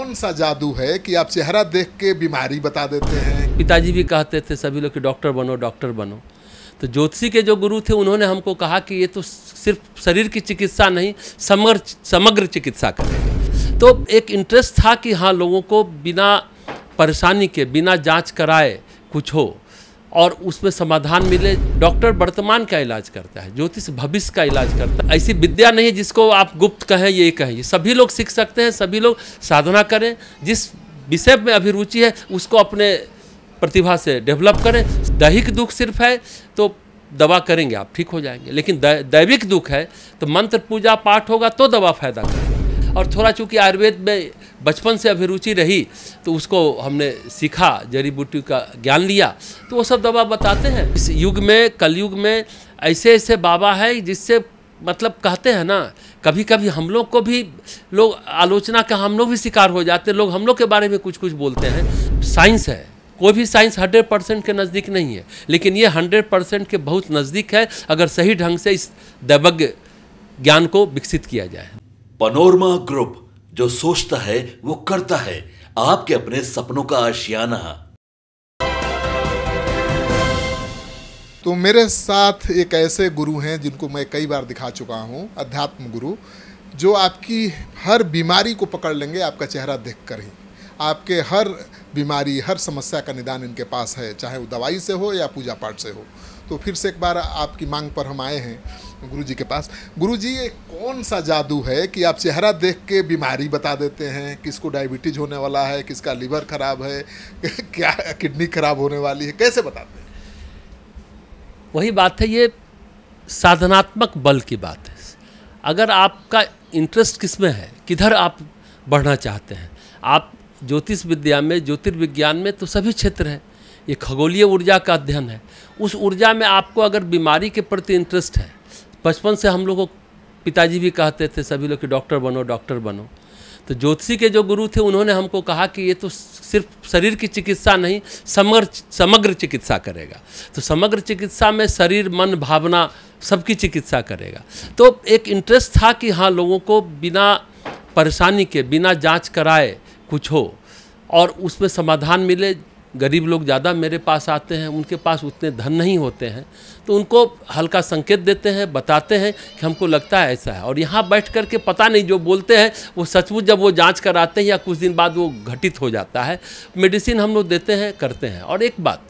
कौन सा जादू है कि आप चेहरा देख के बीमारी बता देते हैं? पिताजी भी कहते थे सभी लोग कि डॉक्टर बनो डॉक्टर बनो। तो ज्योतिषी के जो गुरु थे उन्होंने हमको कहा कि ये तो सिर्फ शरीर की चिकित्सा नहीं, समग्र चिकित्सा करेंगे। तो एक इंटरेस्ट था कि हाँ, लोगों को बिना परेशानी के, बिना जांच कराए कुछ हो और उसमें समाधान मिले। डॉक्टर वर्तमान का इलाज करता है, ज्योतिष भविष्य का इलाज करता है। ऐसी विद्या नहीं है जिसको आप गुप्त कहें, ये कहें, ये सभी लोग सीख सकते हैं। सभी लोग साधना करें, जिस विषय में अभिरुचि है उसको अपने प्रतिभा से डेवलप करें। दैहिक दुख सिर्फ है तो दवा करेंगे आप, ठीक हो जाएंगे। लेकिन दैविक दुख है तो मंत्र पूजा पाठ होगा तो दवा फायदा करेगी। और थोड़ा चूँकि आयुर्वेद में बचपन से अभिरुचि रही तो उसको हमने सीखा, जड़ी बूटी का ज्ञान लिया, तो वो सब दवा बताते हैं। इस युग में, कलयुग में ऐसे ऐसे बाबा है जिससे मतलब कहते हैं ना, कभी कभी हम लोग को भी लोग आलोचना का हम लोग भी शिकार हो जाते हैं। लोग हम लोग के बारे में कुछ कुछ बोलते हैं। साइंस है, कोई भी साइंस 100% के नज़दीक नहीं है, लेकिन ये 100% के बहुत नज़दीक है अगर सही ढंग से इस दैवज्ञ ज्ञान को विकसित किया जाए। पनोरमा ग्रुप, जो सोचता है वो करता है, आपके अपने सपनों का आशियाना। तो मेरे साथ एक ऐसे गुरु हैं जिनको मैं कई बार दिखा चुका हूं, अध्यात्म गुरु, जो आपकी हर बीमारी को पकड़ लेंगे आपका चेहरा देखकर ही। आपके हर बीमारी, हर समस्या का निदान इनके पास है, चाहे वो दवाई से हो या पूजा पाठ से हो। तो फिर से एक बार आपकी मांग पर हम आए हैं गुरु जी के पास। गुरु जी, ये कौन सा जादू है कि आप चेहरा देख के बीमारी बता देते हैं? किसको डायबिटीज होने वाला है, किसका लीवर खराब है, क्या किडनी खराब होने वाली है, कैसे बताते हैं? वही बात है, ये साधनात्मक बल की बात है। अगर आपका इंटरेस्ट किस में है, किधर आप बढ़ना चाहते हैं। आप ज्योतिष विद्या में, ज्योतिर्विज्ञान में तो सभी क्षेत्र है। ये खगोलीय ऊर्जा का अध्ययन है। उस ऊर्जा में आपको अगर बीमारी के प्रति इंटरेस्ट है, बचपन से हम लोगों को पिताजी भी कहते थे सभी लोग कि डॉक्टर बनो डॉक्टर बनो। तो ज्योतिषी के जो गुरु थे उन्होंने हमको कहा कि ये तो सिर्फ शरीर की चिकित्सा नहीं, समग्र चिकित्सा करेगा। तो समग्र चिकित्सा में शरीर, मन, भावना सबकी चिकित्सा करेगा। तो एक इंटरेस्ट था कि हाँ, लोगों को बिना परेशानी के, बिना जांच कराए कुछ हो और उसमें समाधान मिले। गरीब लोग ज़्यादा मेरे पास आते हैं, उनके पास उतने धन नहीं होते हैं, तो उनको हल्का संकेत देते हैं, बताते हैं कि हमको लगता है ऐसा है। और यहाँ बैठ कर के पता नहीं जो बोलते हैं वो सचमुच जब वो जांच कराते हैं या कुछ दिन बाद वो घटित हो जाता है। मेडिसिन हम लोग देते हैं, करते हैं। और एक बात,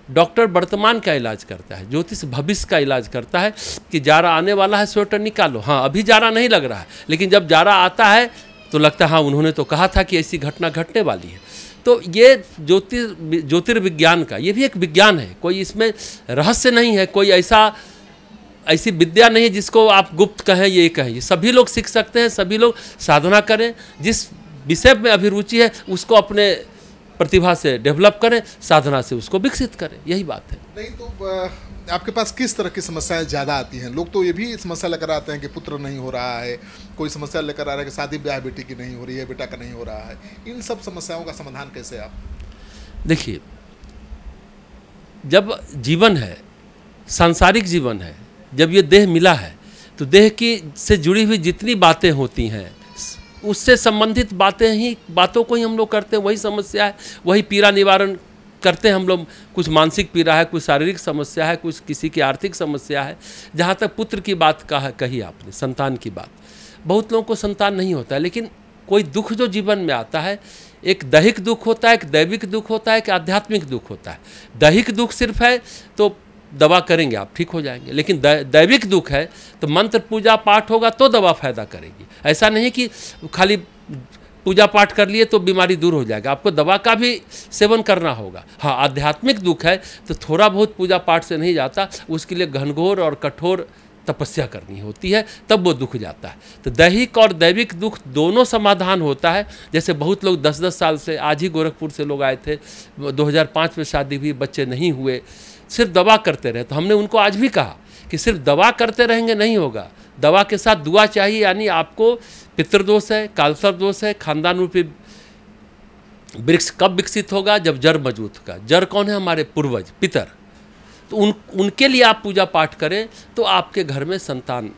डॉक्टर वर्तमान का इलाज करता है, ज्योतिष भविष्य का इलाज करता है कि जाड़ा आने वाला है, स्वेटर निकालो। हाँ, अभी जाड़ा नहीं लग रहा है, लेकिन जब जाड़ा आता है तो लगता है हाँ, उन्होंने तो कहा था कि ऐसी घटना घटने वाली है। तो ये ज्योतिर्विज्ञान का, ये भी एक विज्ञान है, कोई इसमें रहस्य नहीं है, कोई ऐसी विद्या नहीं है जिसको आप गुप्त कहें, ये कहें, ये सभी लोग सीख सकते हैं। सभी लोग साधना करें, जिस विषय में अभिरुचि है उसको अपने प्रतिभा से डेवलप करें, साधना से उसको विकसित करें, यही बात है। नहीं तो आपके पास किस तरह की समस्याएं ज़्यादा आती हैं? लोग तो ये भी समस्या लेकर आते हैं कि पुत्र नहीं हो रहा है, कोई समस्या लेकर आ रहा है कि शादी ब्याह बेटी की नहीं हो रही है, बेटा का नहीं हो रहा है। इन सब समस्याओं का समाधान कैसे आप? देखिए, जब जीवन है, सांसारिक जीवन है, जब ये देह मिला है तो देह की से जुड़ी हुई जितनी बातें होती हैं उससे संबंधित बातों को ही हम लोग करते हैं। वही समस्या है, वही पीड़ा निवारण करते हैं हम लोग। कुछ मानसिक पीड़ा है, कुछ शारीरिक समस्या है, कुछ किसी की आर्थिक समस्या है। जहाँ तक पुत्र की बात कही आपने, संतान की बात, बहुत लोगों को संतान नहीं होता है। लेकिन कोई दुख जो जीवन में आता है, एक दैहिक दुख होता है, एक दैविक दुख होता है, एक आध्यात्मिक दुख होता है। दैहिक दुख सिर्फ है तो दवा करेंगे आप, ठीक हो जाएंगे। लेकिन दैविक दुख है तो मंत्र पूजा पाठ होगा तो दवा फायदा करेगी। ऐसा नहीं कि खाली पूजा पाठ कर लिए तो बीमारी दूर हो जाएगा, आपको दवा का भी सेवन करना होगा। हाँ, आध्यात्मिक दुख है तो थोड़ा बहुत पूजा पाठ से नहीं जाता, उसके लिए घनघोर और कठोर तपस्या करनी होती है, तब वो दुख जाता है। तो दैहिक और दैविक दुख दोनों समाधान होता है। जैसे बहुत लोग 10-10 साल से, आज ही गोरखपुर से लोग आए थे, 2005 में शादी हुई, बच्चे नहीं हुए, सिर्फ दवा करते रहे। तो हमने उनको आज भी कहा कि सिर्फ दवा करते रहेंगे नहीं होगा, दवा के साथ दुआ चाहिए। यानी आपको पितृदोष है, कालसर्प दोष है, खानदान रूपी वृक्ष कब विकसित होगा? जब जड़ मजबूत होगा। जड़ कौन है? हमारे पूर्वज, पितर। तो उनके लिए आप पूजा पाठ करें तो आपके घर में संतान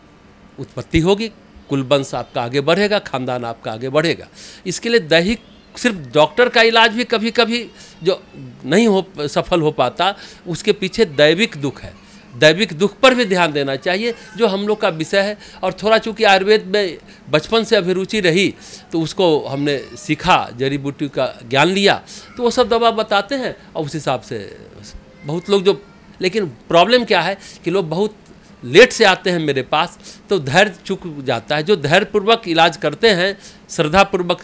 उत्पत्ति होगी, कुल वंश आपका आगे बढ़ेगा, खानदान आपका आगे बढ़ेगा। इसके लिए दैहिक सिर्फ डॉक्टर का इलाज भी कभी कभी जो नहीं हो सफल हो पाता, उसके पीछे दैविक दुख है। दैविक दुख पर भी ध्यान देना चाहिए, जो हम लोग का विषय है। और थोड़ा चूँकि आयुर्वेद में बचपन से अभिरुचि रही, तो उसको हमने सीखा, जड़ी बूटी का ज्ञान लिया, तो वो सब दवा बताते हैं और उस हिसाब से बहुत लोग जो, लेकिन प्रॉब्लम क्या है कि लोग बहुत लेट से आते हैं मेरे पास, तो धैर्य चूक जाता है। जो धैर्यपूर्वक इलाज करते हैं, श्रद्धापूर्वक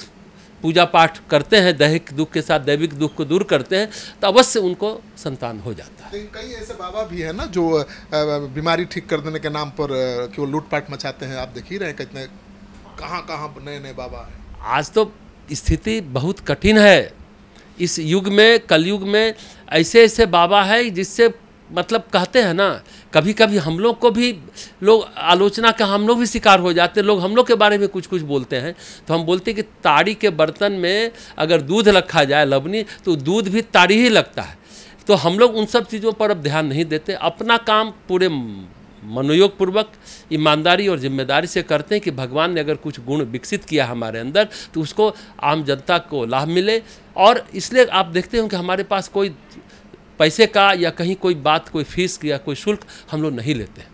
पूजा पाठ करते हैं, दैहिक दुख के साथ दैविक दुख को दूर करते हैं, तो अवश्य उनको संतान हो जाता है। कई ऐसे बाबा भी हैं ना जो बीमारी ठीक कर देने के नाम पर केवल लूटपाट मचाते हैं। आप देख ही रहे हैं कितने कहाँ नए नए बाबा हैं। आज तो स्थिति बहुत कठिन है इस युग में, कलयुग में। ऐसे ऐसे बाबा है जिससे मतलब कहते हैं ना, कभी कभी हम लोग को भी लोग आलोचना का हम लोग भी शिकार हो जाते हैं। लोग हम लोग के बारे में कुछ कुछ बोलते हैं, तो हम बोलते हैं कि ताड़ी के बर्तन में अगर दूध रखा जाए लवनी, तो दूध भी ताड़ी ही लगता है। तो हम लोग उन सब चीज़ों पर अब ध्यान नहीं देते, अपना काम पूरे मनोयोग पूर्वक, ईमानदारी और जिम्मेदारी से करते हैं कि भगवान ने अगर कुछ गुण विकसित किया हमारे अंदर, तो उसको आम जनता को लाभ मिले। और इसलिए आप देखते हो कि हमारे पास कोई पैसे का या कहीं कोई बात, कोई फीस या कोई शुल्क हम लोग नहीं लेते हैं।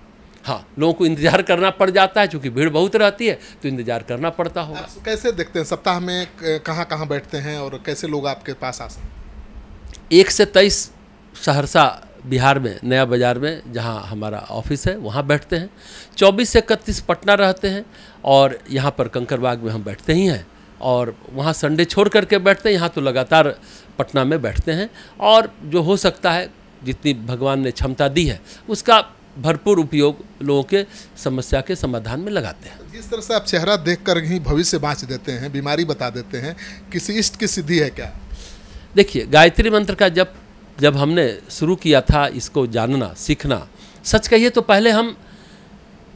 हाँ, लोगों को इंतजार करना पड़ जाता है, क्योंकि भीड़ बहुत रहती है, तो इंतजार करना पड़ता होगा। आप कैसे देखते हैं सप्ताह में कहाँ कहाँ बैठते हैं और कैसे लोग आपके पास आ सकते हैं? 1 से 23 सहरसा बिहार में नया बाज़ार में जहाँ हमारा ऑफिस है, वहाँ बैठते हैं। 24 से 31 पटना रहते हैं, और यहाँ पर कंकरबाग में हम बैठते ही हैं। और वहाँ संडे छोड़ करके बैठते हैं, यहाँ तो लगातार पटना में बैठते हैं। और जो हो सकता है, जितनी भगवान ने क्षमता दी है, उसका भरपूर उपयोग लोगों के समस्या के समाधान में लगाते हैं। जिस तरह से आप चेहरा देखकर ही भविष्य बाँच देते हैं, बीमारी बता देते हैं, किसी इष्ट की सिद्धि है क्या? देखिए, गायत्री मंत्र का जब हमने शुरू किया था इसको जानना, सीखना, सच कहिए तो पहले हम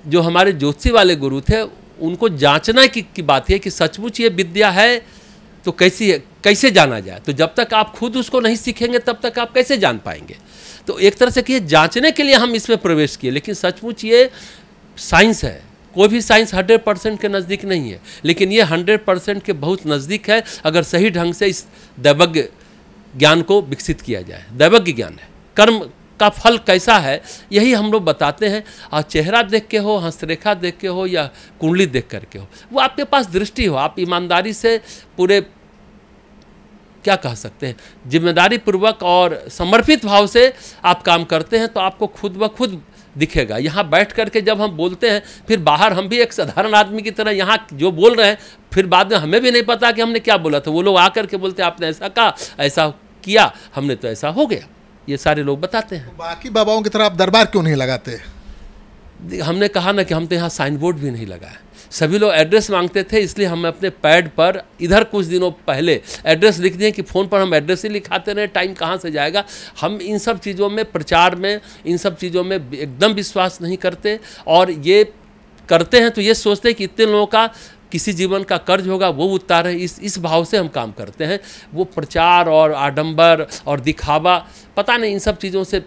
जो हमारे ज्योतिषी वाले गुरु थे, उनको जांचना की बात है कि सचमुच ये विद्या है तो कैसी है, कैसे जाना जाए। तो जब तक आप खुद उसको नहीं सीखेंगे, तब तक आप कैसे जान पाएंगे। तो एक तरह से कि जांचने के लिए हम इसमें प्रवेश किए, लेकिन सचमुच ये साइंस है। कोई भी साइंस 100% के नज़दीक नहीं है, लेकिन ये 100% के बहुत नज़दीक है, अगर सही ढंग से इस दैवज्ञ ज्ञान को विकसित किया जाए। दैवज्ञ ज्ञान है, कर्म का फल कैसा है, यही हम लोग बताते हैं। और चेहरा देख के हो, हस्तरेखा देख के हो, या कुंडली देख करके हो, वो आपके पास दृष्टि हो, आप ईमानदारी से पूरे क्या कह सकते हैं, जिम्मेदारी पूर्वक और समर्पित भाव से आप काम करते हैं, तो आपको खुद ब खुद दिखेगा। यहाँ बैठ करके जब हम बोलते हैं, फिर बाहर हम भी एक साधारण आदमी की तरह यहाँ जो बोल रहे हैं, फिर बाद में हमें भी नहीं पता कि हमने क्या बोला था। वो लोग आकर के बोलते हैं आपने ऐसा कहा, ऐसा किया, हमने तो ऐसा हो गया। ये सारे लोग बताते हैं। तो बाकी बाबाओं की तरह आप दरबार क्यों नहीं लगाते? हमने कहा ना कि हम तो यहाँ साइन बोर्ड भी नहीं लगाए। सभी लोग एड्रेस मांगते थे, इसलिए हम अपने पैड पर इधर कुछ दिनों पहले एड्रेस लिख दिए कि फ़ोन पर हम एड्रेस ही लिखाते रहे, टाइम कहाँ से जाएगा। हम इन सब चीज़ों में, प्रचार में, इन सब चीज़ों में एकदम विश्वास नहीं करते। और ये करते हैं तो ये सोचते हैं कि इतने लोगों का किसी जीवन का कर्ज होगा, वो उतारे, इस भाव से हम काम करते हैं। वो प्रचार और आडंबर और दिखावा, पता नहीं, इन सब चीज़ों से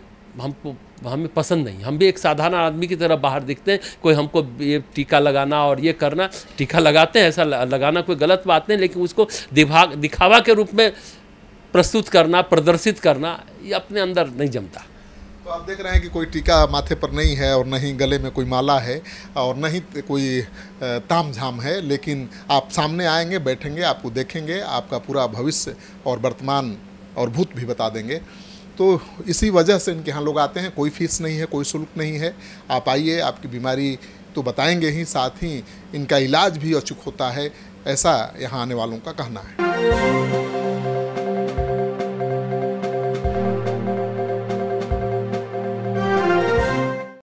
हमें पसंद नहीं। हम भी एक साधारण आदमी की तरह बाहर दिखते हैं। कोई हमको ये टीका लगाना और ये करना, टीका लगाते हैं, ऐसा लगाना कोई गलत बात नहीं, लेकिन उसको दिखावा के रूप में प्रस्तुत करना, प्रदर्शित करना, ये अपने अंदर नहीं जमता। तो आप देख रहे हैं कि कोई टीका माथे पर नहीं है, और नहीं गले में कोई माला है, और नहीं कोई ताम झाम है, लेकिन आप सामने आएंगे, बैठेंगे, आपको देखेंगे, आपका पूरा भविष्य और वर्तमान और भूत भी बता देंगे। तो इसी वजह से इनके यहाँ लोग आते हैं। कोई फीस नहीं है, कोई शुल्क नहीं है। आप आइए, आपकी बीमारी तो बताएंगे ही, साथ ही इनका इलाज भी अचूक होता है, ऐसा यहाँ आने वालों का कहना है।